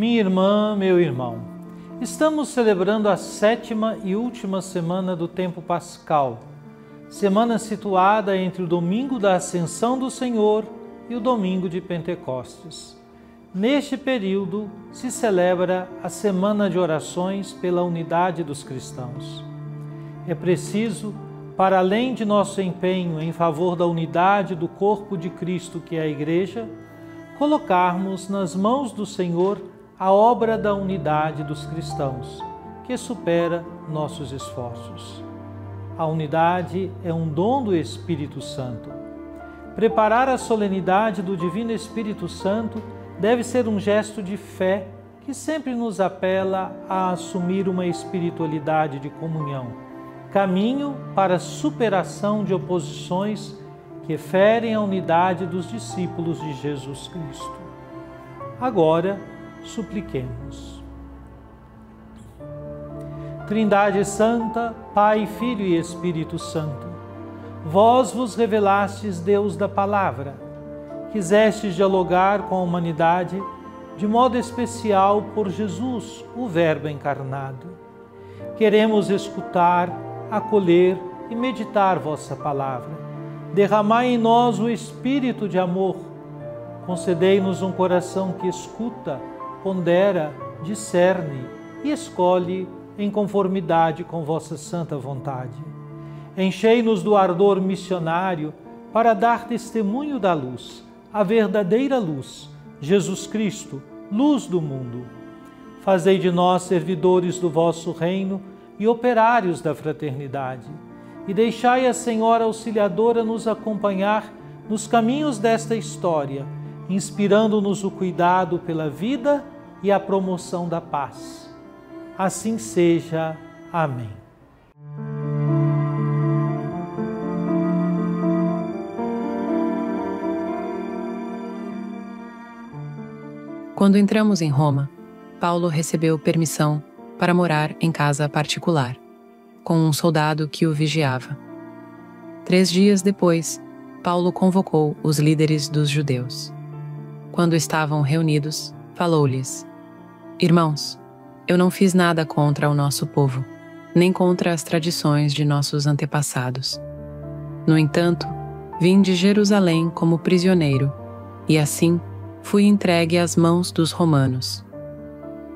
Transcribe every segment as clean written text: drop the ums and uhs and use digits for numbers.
Minha irmã, meu irmão, estamos celebrando a 7ª e última semana do tempo pascal, semana situada entre o domingo da Ascensão do Senhor e o domingo de Pentecostes. Neste período se celebra a Semana de Orações pela Unidade dos Cristãos. É preciso, para além de nosso empenho em favor da unidade do corpo de Cristo, que é a Igreja, colocarmos nas mãos do Senhor a obra da unidade dos cristãos, que supera nossos esforços. A unidade é um dom do Espírito Santo. Preparar a solenidade do Divino Espírito Santo deve ser um gesto de fé que sempre nos apela a assumir uma espiritualidade de comunhão, caminho para a superação de oposições que ferem a unidade dos discípulos de Jesus Cristo. Agora, supliquemos. Trindade Santa, Pai, Filho e Espírito Santo, vós vos revelastes Deus da Palavra, quisestes dialogar com a humanidade, de modo especial por Jesus, o Verbo encarnado. Queremos escutar, acolher e meditar vossa palavra. Derramai em nós o espírito de amor. Concedei-nos um coração que escuta, pondera, discerne e escolhe em conformidade com vossa santa vontade. Enchei-nos do ardor missionário para dar testemunho da luz, a verdadeira luz, Jesus Cristo, luz do mundo. Fazei de nós servidores do vosso reino e operários da fraternidade, e deixai a Senhora Auxiliadora nos acompanhar nos caminhos desta história, inspirando-nos o cuidado pela vida e a promoção da paz. Assim seja. Amém. Quando entramos em Roma, Paulo recebeu permissão para morar em casa particular, com um soldado que o vigiava. 3 dias depois, Paulo convocou os líderes dos judeus. Quando estavam reunidos, falou-lhes: Irmãos, eu não fiz nada contra o nosso povo, nem contra as tradições de nossos antepassados. No entanto, vim de Jerusalém como prisioneiro, e assim fui entregue às mãos dos romanos.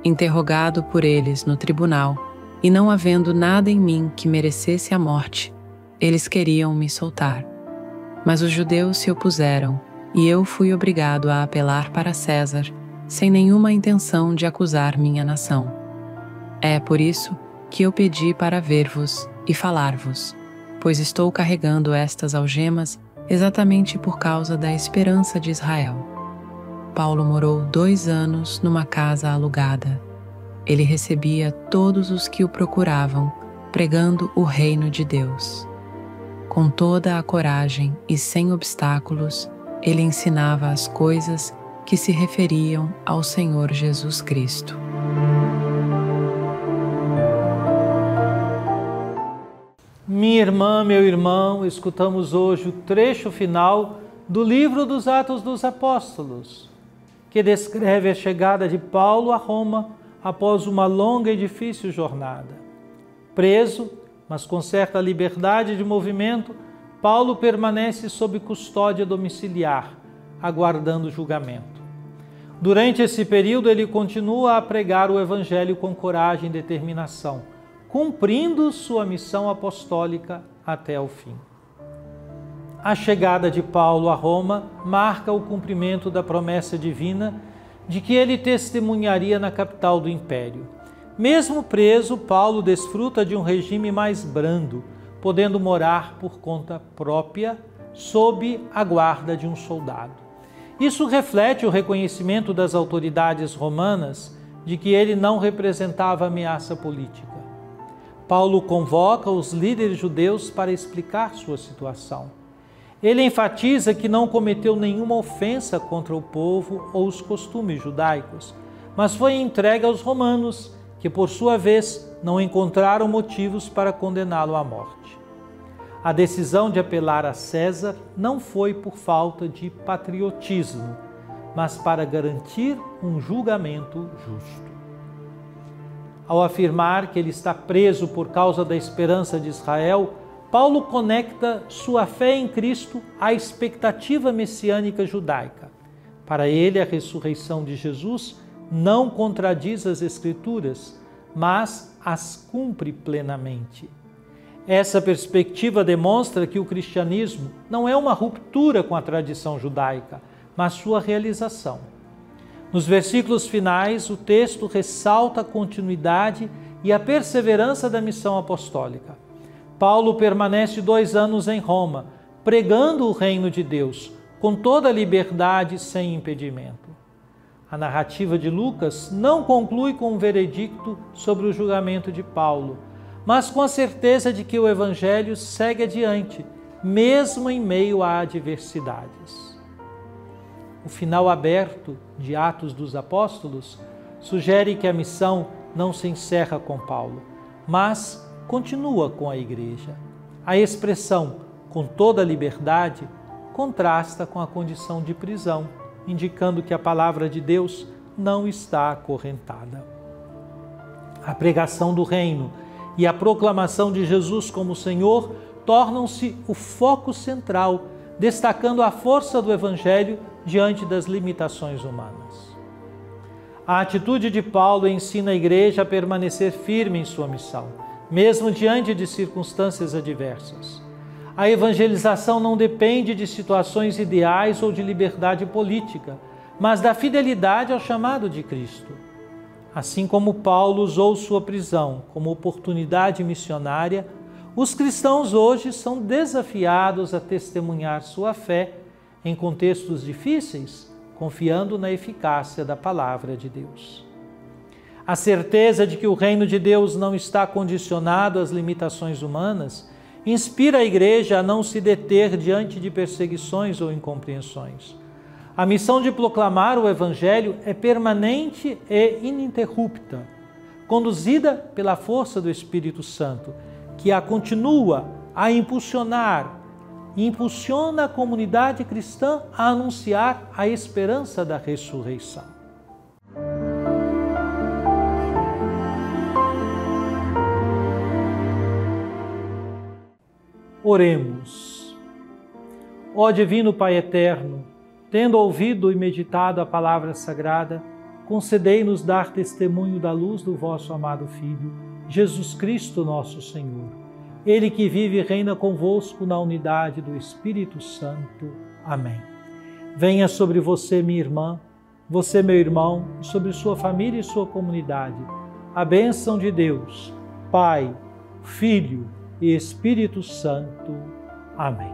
Interrogado por eles no tribunal, e não havendo nada em mim que merecesse a morte, eles queriam me soltar. Mas os judeus se opuseram, e eu fui obrigado a apelar para César, sem nenhuma intenção de acusar minha nação. É por isso que eu pedi para ver-vos e falar-vos, pois estou carregando estas algemas exatamente por causa da esperança de Israel. Paulo morou 2 anos numa casa alugada. Ele recebia todos os que o procuravam, pregando o reino de Deus. Com toda a coragem e sem obstáculos, ele ensinava as coisas que se referiam ao Senhor Jesus Cristo. Minha irmã, meu irmão, escutamos hoje o trecho final do livro dos Atos dos Apóstolos, que descreve a chegada de Paulo a Roma após uma longa e difícil jornada. Preso, mas com certa liberdade de movimento, Paulo permanece sob custódia domiciliar, aguardando julgamento. Durante esse período, ele continua a pregar o Evangelho com coragem e determinação, cumprindo sua missão apostólica até o fim. A chegada de Paulo a Roma marca o cumprimento da promessa divina de que ele testemunharia na capital do império. Mesmo preso, Paulo desfruta de um regime mais brando, podendo morar por conta própria, sob a guarda de um soldado. Isso reflete o reconhecimento das autoridades romanas de que ele não representava ameaça política. Paulo convoca os líderes judeus para explicar sua situação. Ele enfatiza que não cometeu nenhuma ofensa contra o povo ou os costumes judaicos, mas foi entregue aos romanos, que por sua vez não encontraram motivos para condená-lo à morte. A decisão de apelar a César não foi por falta de patriotismo, mas para garantir um julgamento justo. Ao afirmar que ele está preso por causa da esperança de Israel, Paulo conecta sua fé em Cristo à expectativa messiânica judaica. Para ele, a ressurreição de Jesus não contradiz as Escrituras, mas as cumpre plenamente. Essa perspectiva demonstra que o cristianismo não é uma ruptura com a tradição judaica, mas sua realização. Nos versículos finais, o texto ressalta a continuidade e a perseverança da missão apostólica. Paulo permanece 2 anos em Roma, pregando o reino de Deus, com toda a liberdade e sem impedimento. A narrativa de Lucas não conclui com um veredicto sobre o julgamento de Paulo, mas com a certeza de que o Evangelho segue adiante, mesmo em meio a adversidades. O final aberto de Atos dos Apóstolos sugere que a missão não se encerra com Paulo, mas continua com a Igreja. A expressão "com toda a liberdade" contrasta com a condição de prisão, indicando que a palavra de Deus não está acorrentada. A pregação do reino e a proclamação de Jesus como Senhor tornam-se o foco central, destacando a força do Evangelho diante das limitações humanas. A atitude de Paulo ensina a Igreja a permanecer firme em sua missão, mesmo diante de circunstâncias adversas. A evangelização não depende de situações ideais ou de liberdade política, mas da fidelidade ao chamado de Cristo. Assim como Paulo usou sua prisão como oportunidade missionária, os cristãos hoje são desafiados a testemunhar sua fé em contextos difíceis, confiando na eficácia da palavra de Deus. A certeza de que o reino de Deus não está condicionado às limitações humanas inspira a Igreja a não se deter diante de perseguições ou incompreensões. A missão de proclamar o Evangelho é permanente e ininterrupta, conduzida pela força do Espírito Santo, que a continua a impulsionar e impulsiona a comunidade cristã a anunciar a esperança da ressurreição. Oremos. Ó Divino Pai Eterno, tendo ouvido e meditado a palavra sagrada, concedei-nos dar testemunho da luz do vosso amado Filho, Jesus Cristo nosso Senhor. Ele que vive e reina convosco na unidade do Espírito Santo. Amém. Venha sobre você, minha irmã, você, meu irmão, sobre sua família e sua comunidade, a bênção de Deus, Pai, Filho e Espírito Santo. Amém.